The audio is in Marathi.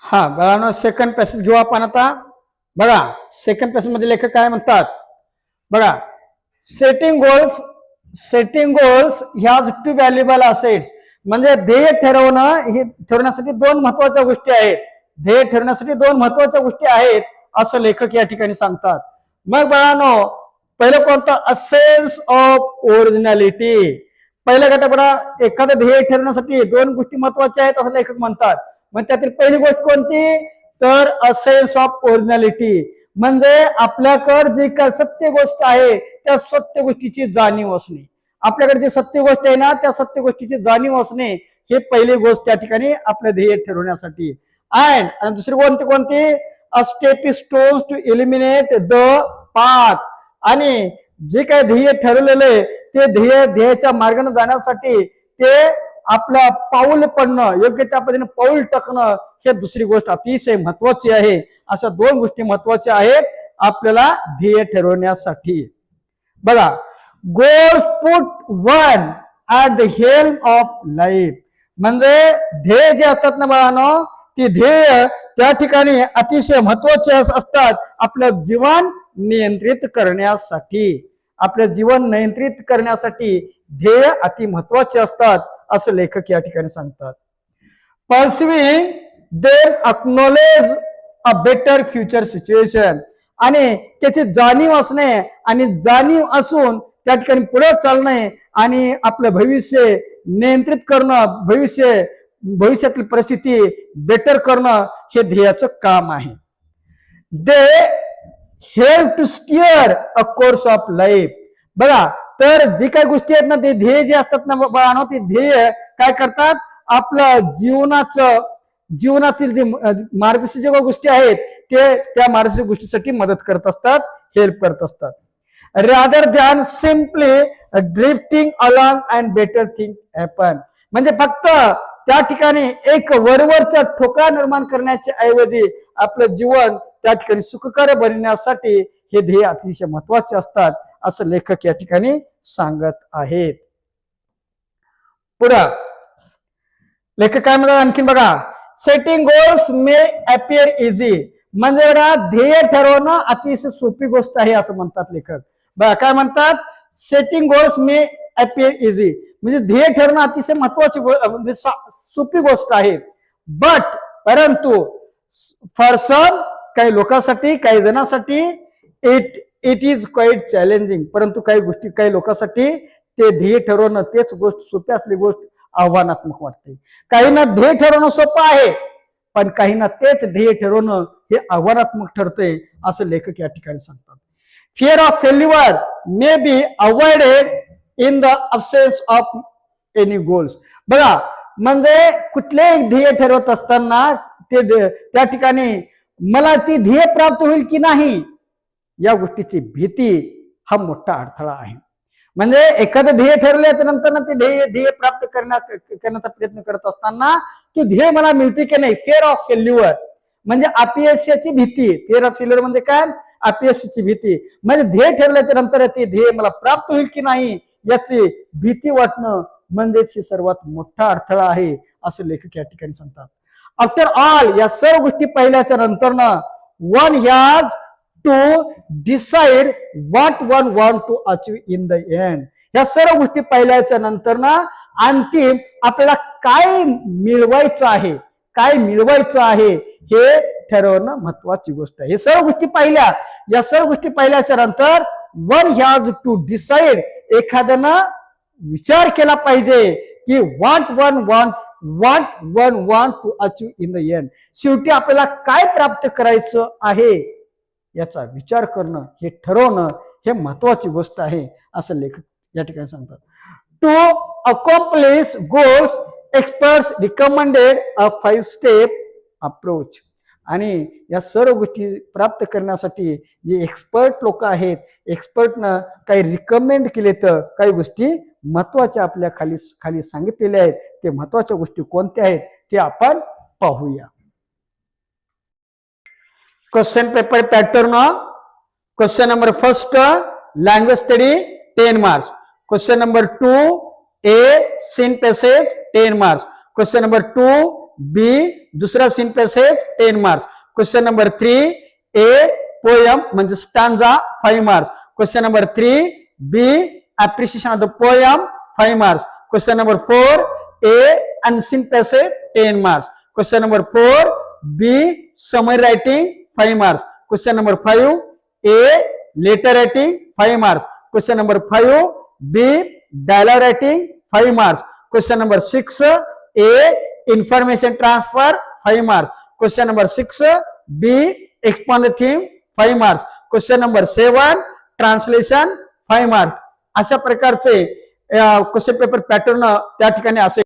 हा बाळांनो, सेकंड पॅसेज घेऊ आपण आता. बघा, सेकंड पॅसेज मध्ये लेखक काय म्हणतात बघा. Setting goals has two valuable assets. म्हणजे ध्येय ठरवण्यासाठी दोन महत्वाच्या गोष्टी आहेत. ध्येय ठरवण्यासाठी दोन महत्वाच्या गोष्टी आहेत असं लेखक या ठिकाणी सांगतात. मग बाळांनो, पहिलं कोणतं? A sense of originality. पहिल्या गटापडा एखादं ध्येय ठरवण्यासाठी दोन गोष्टी महत्वाच्या आहेत असं लेखक म्हणतात. मग त्यातील पहिली गोष्ट कोणती? तर अ सेन्स ऑफ ओरिजिनॅलिटी. म्हणजे आपल्याकडे जी काय सत्य गोष्ट आहे त्या सत्य गोष्टीची जाणीव असणे. आपल्याकडे जी सत्य गोष्ट आहे ना त्या सत्य गोष्टीची जाणीव असणे हे पहिली गोष्ट त्या ठिकाणी आपलं ध्येय ठरवण्यासाठी. आणि दुसरी कोणती? A stepping stones to eliminate the path. आणि जे काय ध्येय ठरवलेलं आहे ते ध्येयाच्या मार्गाने जाण्यासाठी ते आपलं पाऊल पडणं, योग्य त्या पद्धतीने पाऊल टाकणं हे दुसरी गोष्ट अतिशय महत्वाची आहे. अशा दोन गोष्टी महत्वाच्या आहेत आपल्याला ध्येय ठरवण्यासाठी. बघा, goals put one at the helm of life. म्हणजे ध्येय जे असतात ना बाळांनो, ती ध्येय त्या ठिकाणी अतिशय महत्वाचे असतात आपलं जीवन नियंत्रित करण्यासाठी. आपलं जीवन नियंत्रित करण्यासाठी ध्येय अति महत्वाचे असतात असं लेखक या ठिकाणी सांगतात. Perceiving them acknowledge a better future situation. आणि त्याची जाणीव असणे आणि जाणीव असून त्या ठिकाणी पुढे चालणे आणि आपलं भविष्य नियंत्रित करणं, भविष्यातली परिस्थिती बेटर करणं हे ध्येयाचं काम आहे. They help to steer a course of life. बघा, तर जी काही गोष्टी आहेत ना ते ध्येय जे असतात ना बाळांनो, ते ध्येय काय करतात? आपलं जीवनातील जे मार्गदर्शक ज्या गोष्टी आहेत ते त्या मार्गदर्शक गोष्टीसाठी मदत करत असतात, हेल्प करत असतात. Rather than simply drifting along and better thing happen. म्हणजे फक्त त्या ठिकाणी एक वरवरचा ठोका निर्माण करण्याच्या ऐवजी आपलं जीवन त्या ठिकाणी सुखकर बनवण्यासाठी हे ध्येय अतिशय महत्वाचे असतात असं लेखक या ठिकाणी सांगत आहेत. पुढं लेखक काय म्हणतात आणखीन बघा. Setting goals may appear easy. म्हणजे ध्येय ठरवणं अतिशय सोपी गोष्ट आहे असं म्हणतात लेखक. बघा काय म्हणतात? Setting goals may appear easy. म्हणजे ध्येय ठरवणं अतिशय महत्वाची सोपी गोष्ट आहे. परंतु फॉर सम, काही लोकांसाठी, काही जणांसाठी इट इज क्वाईट चॅलेंजिंग. परंतु काही लोकांसाठी ते ध्येय ठरवणं तेच गोष्ट सोपी असली गोष्ट आव्हानात्मक वाटते. काहींना ध्येय ठरवणं सोपं आहे, पण काहींना तेच ध्येय ठरवणं हे आव्हानात्मक ठरते असं लेखक या ठिकाणी सांगतात. Fear of failure may be avoided in the absence of any goals. बघा, म्हणजे कुठलेही ध्येय ठरवत असताना त्या ठिकाणी मला ती ध्येय प्राप्त होईल की नाही या गोष्टीची भीती हा मोठा अडथळा आहे. म्हणजे एखादं ध्येय ठरल्याच्या नंतर ते ध्येय प्राप्त करण्याचा प्रयत्न करत असताना तो ध्येय मला मिळते की नाही, फिअर ऑफ फेल्युअर म्हणजे अपयशाची भीती. फिअर ऑफ फेल्युअर म्हणजे काय? अपयशाची भीती. म्हणजे ध्येय ठरल्याच्या नंतर ते ध्येय मला प्राप्त होईल की नाही याची भीती वाटणं म्हणजेच ही सर्वात मोठा अडथळा आहे असं लेखक या ठिकाणी सांगतात. आफ्टर ऑल, या सर्व गोष्टी पाहिल्याच्या नंतर one has to decide what one want to achieve in the end. या सर्व गोष्टी पाहिल्याच्या नंतर अंतिम आपल्याला काय मिळवायचं आहे हे ठरवणं महत्वाची गोष्ट आहे. हे सर्व गोष्टी पाहिल्या, या सर्व गोष्टी पाहिल्याच्या नंतर वन हॅज टू डिसाइड, एखाद्यानं विचार केला पाहिजे की what one want to achieve in the end. शेवटी आपल्याला काय प्राप्त करायचं आहे याचा विचार करणं, हे ठरवणं हे महत्वाची गोष्ट आहे असं लेखक या ठिकाणी सांगतात. To accomplish goals experts recommended a 5 step approach. आणि या सर्व गोष्टी प्राप्त करण्यासाठी जे एक्सपर्ट लोक आहेत, एक्सपर्टनं काही रिकमेंड केले तर काही गोष्टी महत्वाच्या आपल्या खाली सांगितलेल्या आहेत. ते महत्वाच्या गोष्टी कोणत्या आहेत ते आपण पाहूया. Question paper pattern. Question number 1 language study 10 marks. Question number 2 A seen passage 10 marks. Question number 2 B दुसरा seen passage 10 marks. Question number 3 A poem म्हणजे stanza 5 marks. Question number 3 B appreciation of the poem 5 marks. Question number 4 A unseen passage 10 marks. Question number 4 B summary writing 5 marks. Question number 5 A letter writing 5 marks. Question number 5 B dialogue writing 5 marks. Question number 6 A information transfer 5 marks. Question number 6 B expound the theme 5 marks. Question number 7 translation 5 marks. अशा प्रकारचे क्वेश्चन पेपर पॅटर्न त्या ठिकाणी असे